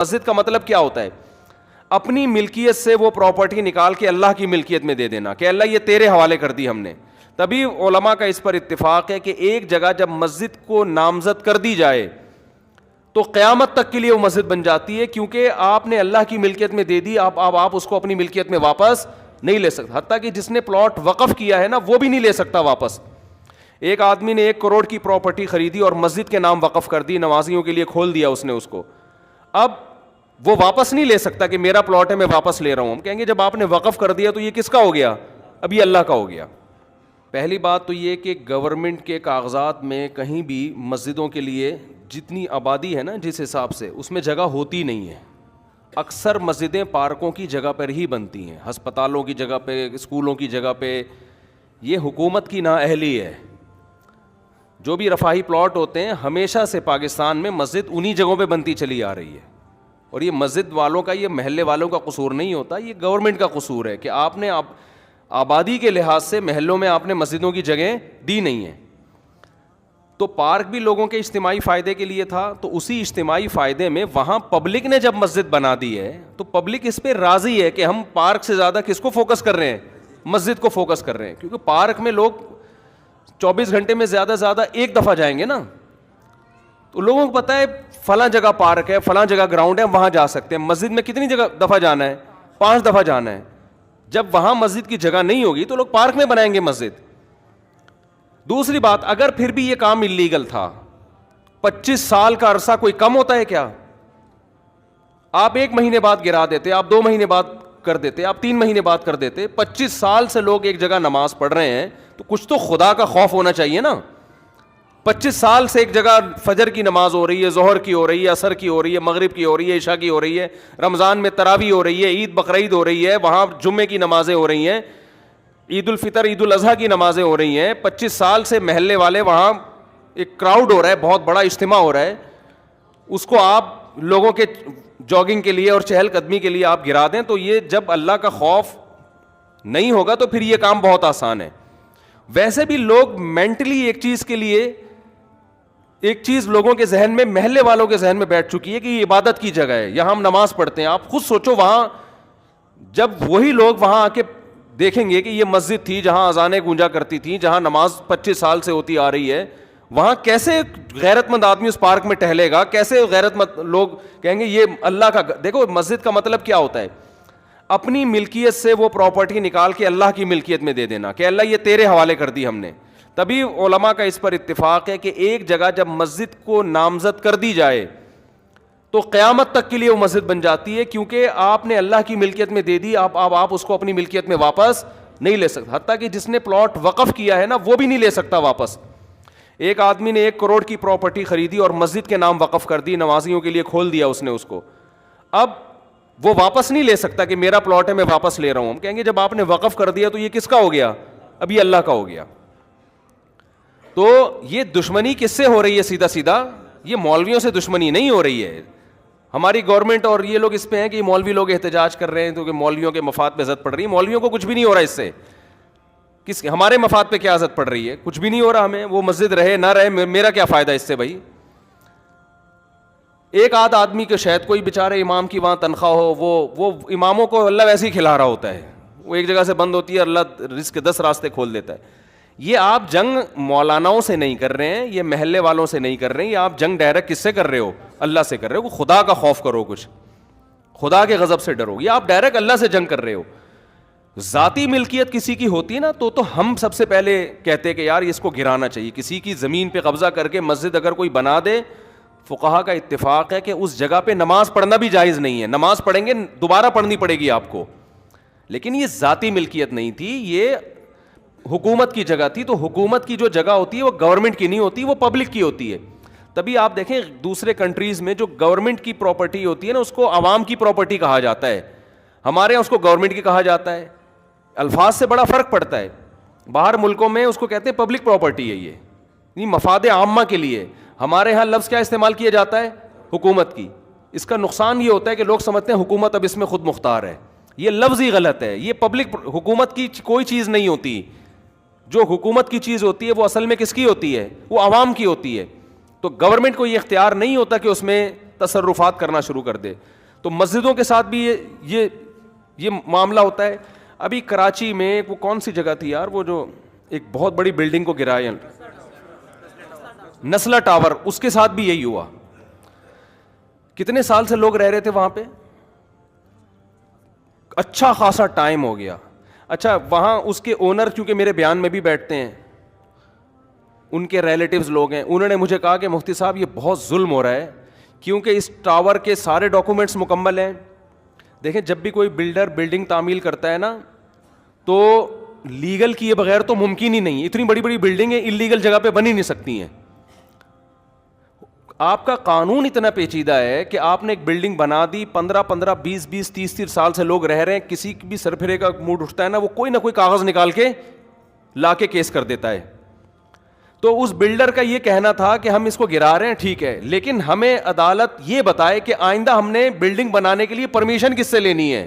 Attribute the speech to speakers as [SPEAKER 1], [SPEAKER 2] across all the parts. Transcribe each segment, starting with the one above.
[SPEAKER 1] مسجد کا مطلب کیا ہوتا ہے؟ اپنی ملکیت سے وہ پراپرٹی نکال کے اللہ کی ملکیت میں دے دینا کہ اللہ یہ تیرے حوالے کر دی ہم نے. تبھی علماء کا اس پر اتفاق ہے کہ ایک جگہ جب مسجد کو نامزد کر دی جائے تو قیامت تک کے لیے وہ مسجد بن جاتی ہے, کیونکہ آپ نے اللہ کی ملکیت میں دے دی, آپ اس کو اپنی ملکیت میں واپس نہیں لے سکتے. حتیٰ کہ جس نے پلاٹ وقف کیا ہے نا وہ بھی نہیں لے سکتا واپس. ایک آدمی نے 1 کروڑ کی پراپرٹی خریدی اور مسجد کے نام وقف کر دی, نمازیوں کے لیے کھول دیا اس نے اس کو. اب وہ واپس نہیں لے سکتا کہ میرا پلاٹ ہے میں واپس لے رہا ہوں. ہم کہیں گے جب آپ نے وقف کر دیا تو یہ کس کا ہو گیا؟ اب یہ اللہ کا ہو گیا. پہلی بات تو یہ کہ گورنمنٹ کے کاغذات میں کہیں بھی مسجدوں کے لیے جتنی آبادی ہے نا جس حساب سے اس میں جگہ ہوتی نہیں ہے. اکثر مسجدیں پارکوں کی جگہ پر ہی بنتی ہیں, ہسپتالوں کی جگہ پہ, اسکولوں کی جگہ پہ. یہ حکومت کی نااہلی ہے. جو بھی رفاہی پلاٹ ہوتے ہیں ہمیشہ سے پاکستان میں مسجد انہی جگہوں پہ بنتی چلی آ رہی ہے. اور یہ مسجد والوں کا, یہ محلے والوں کا قصور نہیں ہوتا, یہ گورنمنٹ کا قصور ہے کہ آپ نے آبادی کے لحاظ سے محلوں میں آپ نے مسجدوں کی جگہیں دی نہیں ہیں. تو پارک بھی لوگوں کے اجتماعی فائدے کے لیے تھا, تو اسی اجتماعی فائدے میں وہاں پبلک نے جب مسجد بنا دی ہے تو پبلک اس پہ راضی ہے کہ ہم پارک سے زیادہ کس کو فوکس کر رہے ہیں؟ مسجد کو فوکس کر رہے ہیں. کیونکہ پارک میں لوگ 24 گھنٹے میں زیادہ ایک دفعہ جائیں گے نا, تو لوگوں کو پتہ ہے فلاں جگہ پارک ہے, فلاں جگہ گراؤنڈ ہے, وہاں جا سکتے ہیں. مسجد میں کتنی دفعہ جانا ہے؟ 5 دفعہ جانا ہے. جب وہاں مسجد کی جگہ نہیں ہوگی تو لوگ پارک میں بنائیں گے مسجد. دوسری بات, اگر پھر بھی یہ کام اللیگل تھا, 25 سال کا عرصہ کوئی کم ہوتا ہے کیا؟ آپ 1 مہینے بعد گرا دیتے, آپ 2 مہینے بعد کر دیتے, آپ 3 مہینے بعد کر دیتے. 25 سال سے لوگ ایک جگہ نماز پڑھ رہے ہیں تو کچھ تو خدا کا خوف ہونا چاہیے نا. 25 سال سے ایک جگہ فجر کی نماز ہو رہی ہے, ظہر کی ہو رہی ہے, عصر کی ہو رہی ہے, مغرب کی ہو رہی ہے, عشاء کی ہو رہی ہے, رمضان میں تراویح ہو رہی ہے, عید بقرعید ہو رہی ہے, وہاں جمعے کی نمازیں ہو رہی ہیں, عید الفطر عید الاضحیٰ کی نمازیں ہو رہی ہیں. 25 سال سے محلے والے وہاں ایک کراؤڈ ہو رہا ہے, بہت بڑا اجتماع ہو رہا ہے, اس کو آپ لوگوں کے جاگنگ کے لیے اور چہل قدمی کے لیے آپ گرا دیں. تو یہ جب اللہ کا خوف نہیں ہوگا تو پھر یہ کام بہت آسان ہے. ویسے بھی لوگ مینٹلی ایک چیز کے لیے, ایک چیز لوگوں کے ذہن میں, محلے والوں کے ذہن میں بیٹھ چکی ہے کہ یہ عبادت کی جگہ ہے, یہاں ہم نماز پڑھتے ہیں. آپ خود سوچو, وہاں جب وہی لوگ وہاں آ کے دیکھیں گے کہ یہ مسجد تھی جہاں اذانیں گونجا کرتی تھیں, جہاں نماز 25 سال سے ہوتی آ رہی ہے, وہاں کیسے غیرت مند آدمی اس پارک میں ٹہلے گا؟ کیسے غیرت مند لوگ کہیں گے یہ اللہ کا. دیکھو مسجد کا مطلب کیا ہوتا ہے؟ اپنی ملکیت سے وہ پراپرٹی نکال کے اللہ کی ملکیت میں دے دینا کہ اللہ یہ تیرے حوالے کر دی ہم نے. تبھی علماء کا اس پر اتفاق ہے کہ ایک جگہ جب مسجد کو نامزد کر دی جائے تو قیامت تک کے لیے وہ مسجد بن جاتی ہے, کیونکہ آپ نے اللہ کی ملکیت میں دے دی, آپ اس کو اپنی ملکیت میں واپس نہیں لے سکتے. حتیٰ کہ جس نے پلاٹ وقف کیا ہے نا وہ بھی نہیں لے سکتا واپس. ایک آدمی نے 1 کروڑ کی پراپرٹی خریدی اور مسجد کے نام وقف کر دی, نمازیوں کے لیے کھول دیا اس نے اس کو. اب وہ واپس نہیں لے سکتا کہ میرا پلاٹ ہے میں واپس لے رہا ہوں. ہم کہیں گے جب آپ نے وقف کر دیا تو یہ کس کا ہو گیا؟ اب یہ اللہ کا ہو گیا. تو یہ دشمنی کس سے ہو رہی ہے؟ سیدھا سیدھا یہ مولویوں سے دشمنی نہیں ہو رہی ہے. ہماری گورنمنٹ اور یہ لوگ اس پہ ہیں کہ مولوی لوگ احتجاج کر رہے ہیں تو کہ مولویوں کے مفاد پہ زد پڑ رہی ہے. مولویوں کو کچھ بھی نہیں ہو رہا اس سے. ہمارے مفاد پہ کیا زد پڑ رہی ہے؟ کچھ بھی نہیں ہو رہا ہمیں. وہ مسجد رہے نہ رہے, میرا کیا فائدہ اس سے بھائی؟ ایک آدھ آدمی کے شاید کوئی بیچارے امام کی وہاں تنخواہ ہو, وہ اماموں کو اللہ ویسے ہی کھلا رہا ہوتا ہے. وہ ایک جگہ سے بند ہوتی ہے, اللہ رزق کے 10 راستے کھول دیتا ہے. یہ آپ جنگ مولاناؤں سے نہیں کر رہے ہیں, یہ محلے والوں سے نہیں کر رہے ہیں, یہ آپ جنگ ڈائریکٹ کس سے کر رہے ہو؟ اللہ سے کر رہے ہو. خدا کا خوف کرو, کچھ خدا کے غضب سے ڈرو. یہ آپ ڈائریکٹ اللہ سے جنگ کر رہے ہو. ذاتی ملکیت کسی کی ہوتی نا تو ہم سب سے پہلے کہتے کہ یار اس کو گرانا چاہیے. کسی کی زمین پہ قبضہ کر کے مسجد اگر کوئی بنا دے, فقہا کا اتفاق ہے کہ اس جگہ پہ نماز پڑھنا بھی جائز نہیں ہے. نماز پڑھیں گے دوبارہ پڑھنی پڑے گی آپ کو, لیکن یہ ذاتی ملکیت نہیں تھی, یہ حکومت کی جگہ تھی. تو حکومت کی جو جگہ ہوتی ہے وہ گورنمنٹ کی نہیں ہوتی, وہ پبلک کی ہوتی ہے. تبھی آپ دیکھیں دوسرے کنٹریز میں جو گورنمنٹ کی پراپرٹی ہوتی ہے نا اس کو عوام کی پراپرٹی کہا جاتا ہے. ہمارے یہاں اس کو گورنمنٹ کی کہا جاتا ہے. الفاظ سے بڑا فرق پڑتا ہے. باہر ملکوں میں اس کو کہتے ہیں پبلک پراپرٹی ہے, یہ مفاد عامہ کے لیے. ہمارے ہاں لفظ کیا استعمال کیا جاتا ہے؟ حکومت کی. اس کا نقصان یہ ہوتا ہے کہ لوگ سمجھتے ہیں حکومت اب اس میں خود مختار ہے. یہ لفظ ہی غلط ہے. یہ پبلک حکومت کی کوئی چیز نہیں ہوتی. جو حکومت کی چیز ہوتی ہے وہ اصل میں کس کی ہوتی ہے؟ وہ عوام کی ہوتی ہے. تو گورنمنٹ کو یہ اختیار نہیں ہوتا کہ اس میں تصرفات کرنا شروع کر دے. تو مسجدوں کے ساتھ بھی یہ معاملہ ہوتا ہے. ابھی کراچی میں وہ کون سی جگہ تھی یار, وہ جو ایک بہت بڑی بلڈنگ کو گرایا, نسلہ ٹاور, اس کے ساتھ بھی یہی ہوا. کتنے سال سے لوگ رہ رہے تھے وہاں پہ, اچھا خاصا ٹائم ہو گیا. اچھا وہاں اس کے اونر چونکہ میرے بیان میں بھی بیٹھتے ہیں, ان کے ریلیٹیوز لوگ ہیں, انہوں نے مجھے کہا کہ مفتی صاحب یہ بہت ظلم ہو رہا ہے کیونکہ اس ٹاور کے سارے ڈاکومنٹس مکمل ہیں. دیکھیں جب بھی کوئی بلڈر بلڈنگ تعمیل کرتا ہے نا تو لیگل کیے بغیر تو ممکن ہی نہیں. اتنی بڑی بڑی بلڈنگیں انلیگل جگہ پہ بن ہی نہیں سکتی ہیں. آپ کا قانون اتنا پیچیدہ ہے کہ آپ نے ایک بلڈنگ بنا دی, 15 20 30 سال سے لوگ رہ رہے ہیں, کسی بھی سرپھرے کا موڈ اٹھتا ہے نا وہ کوئی نہ کوئی کاغذ نکال کے لا کے کیس کر دیتا ہے. تو اس بلڈر کا یہ کہنا تھا کہ ہم اس کو گرا رہے ہیں ٹھیک ہے, لیکن ہمیں عدالت یہ بتائے کہ آئندہ ہم نے بلڈنگ بنانے کے لیے پرمیشن کس سے لینی ہے.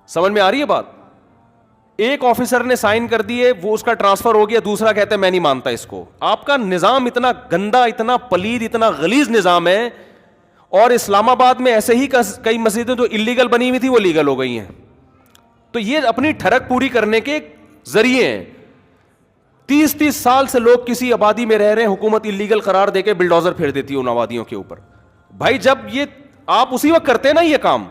[SPEAKER 1] سمجھ میں آ رہی ہے بات؟ ایک آفیسر نے سائن کر دیے, وہ اس کا ٹرانسفر ہو گیا, دوسرا کہتا ہے میں نہیں مانتا اس کو. آپ کا نظام اتنا گندا, اتنا پلید, اتنا غلیظ نظام ہے. اور اسلام آباد میں ایسے ہی کئی مسجدیں جو انلیگل بنی ہوئی تھی وہ لیگل ہو گئی ہیں. تو یہ اپنی ٹھڑک پوری کرنے کے ذریعے ہیں. 30 سال سے لوگ کسی آبادی میں رہ رہے ہیں, حکومت انلیگل قرار دے کے بلڈوزر پھیر دیتی ہے ان آبادیوں کے اوپر. بھائی جب یہ آپ اسی وقت کرتے ہیں نا یہ کام,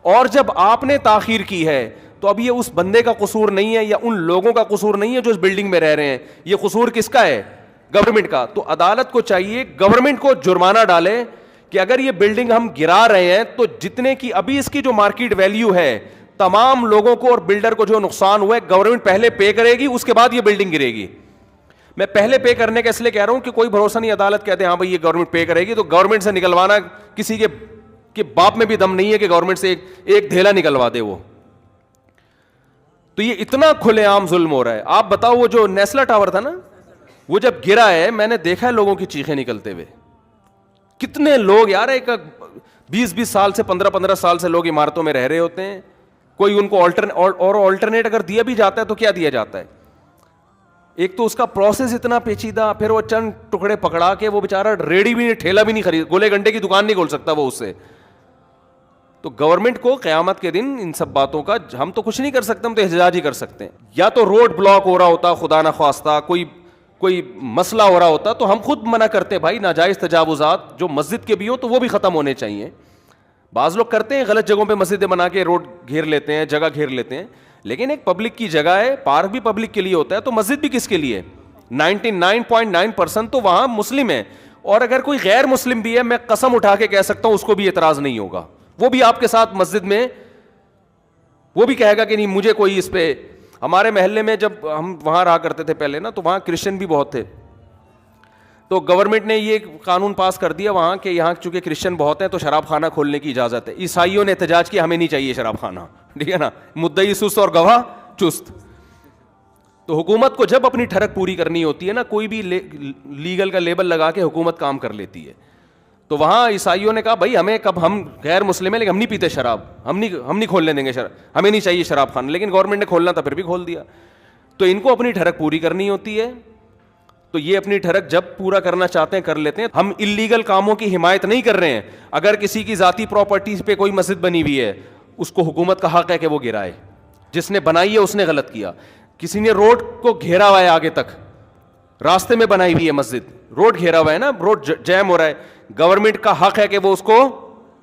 [SPEAKER 1] اور جب آپ نے تاخیر کی ہے تو اب یہ اس بندے کا قصور نہیں ہے یا ان لوگوں کا قصور نہیں ہے جو اس بلڈنگ میں رہ رہے ہیں, یہ قصور کس کا ہے؟ گورنمنٹ کا. تو عدالت کو چاہیے گورنمنٹ کو جرمانہ ڈالے کہ اگر یہ بلڈنگ ہم گرا رہے ہیں تو جتنے کی ابھی اس کی جو مارکیٹ ویلیو ہے تمام لوگوں کو اور بلڈر کو جو نقصان ہوا ہے گورنمنٹ پہلے پے کرے گی, اس کے بعد یہ بلڈنگ گرے گی. میں پہلے پے کرنے کا اس لیے کہہ رہا ہوں کہ کوئی بھروسہ نہیں, عدالت کہتے ہیں ہاں بھائی یہ گورنمنٹ پے کرے گی, تو گورنمنٹ سے نکلوانا کسی کے باپ میں بھی دم نہیں ہے کہ گورنمنٹ سے ایک دھیلا نکلوا دے وہ. تو یہ اتنا کھلے عام ظلم ہو رہا ہے. آپ بتاؤ وہ جو نیسلا ٹاور تھا نا, وہ جب گرا ہے میں نے دیکھا ہے لوگوں کی چیخیں نکلتے ہوئے. کتنے لوگ یار, ایک 20 سال سے 15 سال سے لوگ عمارتوں میں رہ رہے ہوتے ہیں. کوئی ان کو آلٹرنیٹ اگر دیا بھی جاتا ہے تو کیا دیا جاتا ہے؟ ایک تو اس کا پروسیس اتنا پیچیدہ, پھر وہ چند ٹکڑے پکڑا کے وہ بیچارہ ریڑھی بھی نہیں, ٹھیلا بھی نہیں خرید, گولے گنڈے کی دکان نہیں کھول سکتا وہ اس سے. تو گورنمنٹ کو قیامت کے دن ان سب باتوں کا ہم تو کچھ نہیں کر سکتے, ہم تو احتجاج ہی کر سکتے ہیں. یا تو روڈ بلاک ہو رہا ہوتا خدا نہ خواستہ, کوئی مسئلہ ہو رہا ہوتا تو ہم خود منع کرتے بھائی ناجائز تجاوزات جو مسجد کے بھی ہو تو وہ بھی ختم ہونے چاہیے. بعض لوگ کرتے ہیں غلط جگہوں پہ مسجدیں بنا کے روڈ گھیر لیتے ہیں, جگہ گھیر لیتے ہیں, لیکن ایک پبلک کی جگہ ہے, پارک بھی پبلک کے لیے ہوتا ہے, تو مسجد بھی کس کے لیے؟ 99.9% تو وہاں مسلم ہے, اور اگر کوئی غیر مسلم بھی ہے میں قسم اٹھا کے کہہ سکتا ہوں اس کو بھی اعتراض نہیں ہوگا, وہ بھی آپ کے ساتھ مسجد میں وہ بھی کہے گا کہ نہیں مجھے کوئی اس پہ. ہمارے محلے میں جب ہم وہاں رہا کرتے تھے پہلے نا, تو وہاں کرسچن بھی بہت تھے, تو گورنمنٹ نے یہ قانون پاس کر دیا وہاں کہ یہاں چونکہ کرسچن بہت ہیں تو شراب خانہ کھولنے کی اجازت ہے. عیسائیوں نے احتجاج کیا ہمیں نہیں چاہیے شراب خانہ, ٹھیک ہے نا, مدعی سست اور گواہ چست. تو حکومت کو جب اپنی ٹھڑک پوری کرنی ہوتی ہے نا, کوئی بھی لیگل کا لیبل لگا کے حکومت کام کر لیتی ہے. تو وہاں عیسائیوں نے کہا بھائی ہمیں کب, ہم غیر مسلم ہیں لیکن ہم نہیں پیتے شراب, ہم نہیں کھولنے دیں گے شراب, ہمیں نہیں چاہیے شراب خانہ, لیکن گورنمنٹ نے کھولنا تھا پھر بھی کھول دیا. تو ان کو اپنی ٹھڑک پوری کرنی ہوتی ہے, تو یہ اپنی ٹھڑک جب پورا کرنا چاہتے ہیں کر لیتے ہیں. ہم انلیگل کاموں کی حمایت نہیں کر رہے ہیں. اگر کسی کی ذاتی پراپرٹی پہ کوئی مسجد بنی ہوئی ہے اس کو حکومت کا حق ہے کہ وہ گرائے, جس نے بنائی ہے اس نے غلط کیا. کسی نے روڈ کو گھیرا ہوا ہے آگے تک, راستے میں بنائی ہوئی ہے مسجد, روڈ گھیرا ہوا ہے نا, روڈ جیم ہو رہا ہے, گورنمنٹ کا حق ہے کہ وہ اس کو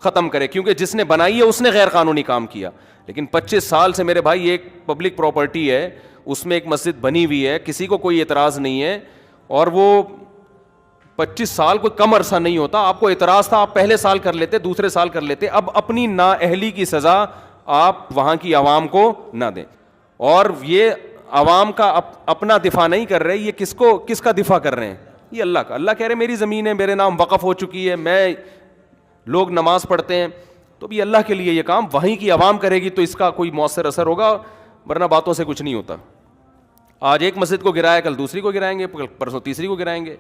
[SPEAKER 1] ختم کرے, کیونکہ جس نے بنائی ہے اس نے غیر قانونی کام کیا. لیکن 25 سال سے میرے بھائی ایک پبلک پراپرٹی ہے, اس میں ایک مسجد بنی ہوئی ہے, کسی کو کوئی اعتراض نہیں ہے, اور وہ 25 سال کوئی کم عرصہ نہیں ہوتا. آپ کو اعتراض تھا, آپ پہلے سال کر لیتے, دوسرے سال کر لیتے. اب اپنی نااہلی کی سزا آپ وہاں کی عوام کو نہ دیں. اور یہ عوام کا اپنا دفاع نہیں کر رہے, یہ کس کا دفاع کر رہے ہیں؟ یہ اللہ کا. اللہ کہہ رہے میری زمین ہے, میرے نام وقف ہو چکی ہے, میں لوگ نماز پڑھتے ہیں, تو بھی اللہ کے لیے یہ کام وہیں کی عوام کرے گی تو اس کا کوئی مؤثر اثر ہوگا, ورنہ باتوں سے کچھ نہیں ہوتا. آج ایک مسجد کو گرایا, کل دوسری کو گرائیں گے, پرسوں تیسری کو گرائیں گے.